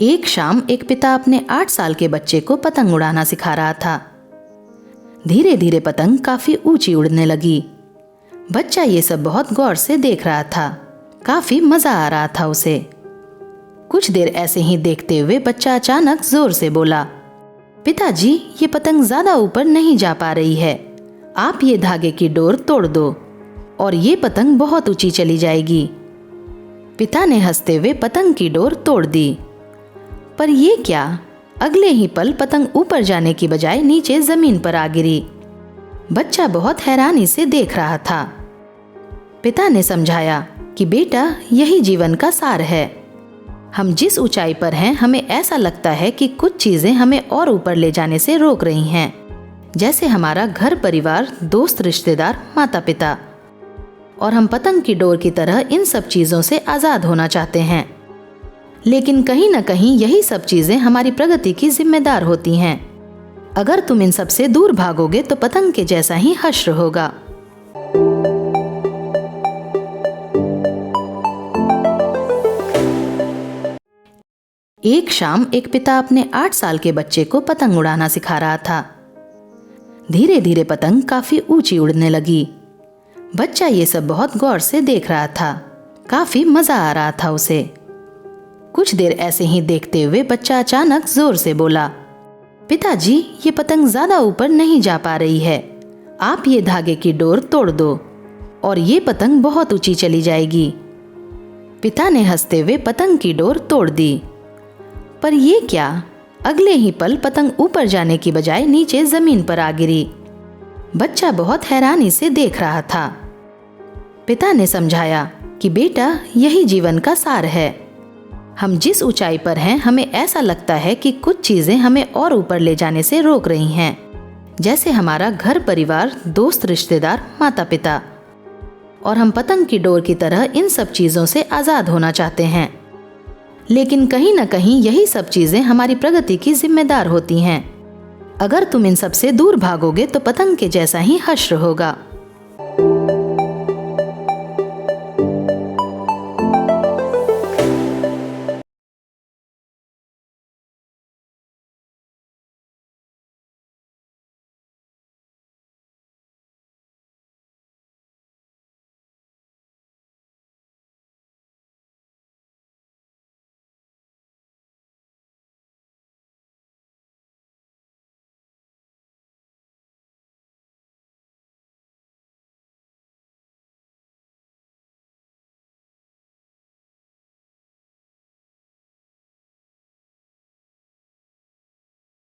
एक शाम एक पिता अपने 8 साल के बच्चे को पतंग उड़ाना सिखा रहा था। धीरे धीरे पतंग काफी ऊंची उड़ने लगी। बच्चा ये सब बहुत गौर से देख रहा था। काफी मजा आ रहा था उसे। कुछ देर ऐसे ही देखते हुए बच्चा अचानक जोर से बोला, पिताजी, ये पतंग ज्यादा ऊपर नहीं जा पा रही है। आप ये धागे की डोर तोड़ दो और ये पतंग बहुत ऊंची चली जाएगी। पिता ने हंसते हुए पतंग की डोर तोड़ दी, पर ये क्या! अगले ही पल पतंग ऊपर जाने की बजाय नीचे जमीन पर आ गिरी। बच्चा बहुत हैरानी से देख रहा था। पिता ने समझाया कि बेटा, यही जीवन का सार है। हम जिस ऊंचाई पर हैं, हमें ऐसा लगता है कि कुछ चीजें हमें और ऊपर ले जाने से रोक रही हैं, जैसे हमारा घर परिवार, दोस्त, रिश्तेदार, माता पिता। और हम पतंग की डोर की तरह इन सब चीजों से आजाद होना चाहते हैं। लेकिन कहीं न कहीं यही सब चीजें हमारी प्रगति की जिम्मेदार होती हैं। अगर तुम इन सब से दूर भागोगे तो पतंग के जैसा ही हश्र होगा। एक शाम एक पिता अपने 8 साल के बच्चे को पतंग उड़ाना सिखा रहा था। धीरे धीरे पतंग काफी ऊंची उड़ने लगी। बच्चा ये सब बहुत गौर से देख रहा था। काफी मजा आ रहा था उसे। कुछ देर ऐसे ही देखते हुए बच्चा अचानक जोर से बोला, पिताजी, ये पतंग ज्यादा ऊपर नहीं जा पा रही है। आप ये धागे की डोर तोड़ दो और ये पतंग बहुत ऊंची चली जाएगी। पिता ने हंसते हुए पतंग की डोर तोड़ दी, पर ये क्या! अगले ही पल पतंग ऊपर जाने की बजाय नीचे जमीन पर आ गिरी। बच्चा बहुत हैरानी से देख रहा था। पिता ने समझाया कि बेटा, यही जीवन का सार है। हम जिस ऊंचाई पर हैं, हमें ऐसा लगता है कि कुछ चीजें हमें और ऊपर ले जाने से रोक रही हैं, जैसे हमारा घर परिवार, दोस्त, रिश्तेदार, माता पिता। और हम पतंग की डोर की तरह इन सब चीजों से आजाद होना चाहते हैं। लेकिन कहीं न कहीं यही सब चीजें हमारी प्रगति की जिम्मेदार होती हैं। अगर तुम इन सब से दूर भागोगे तो पतंग के जैसा ही हश्र होगा।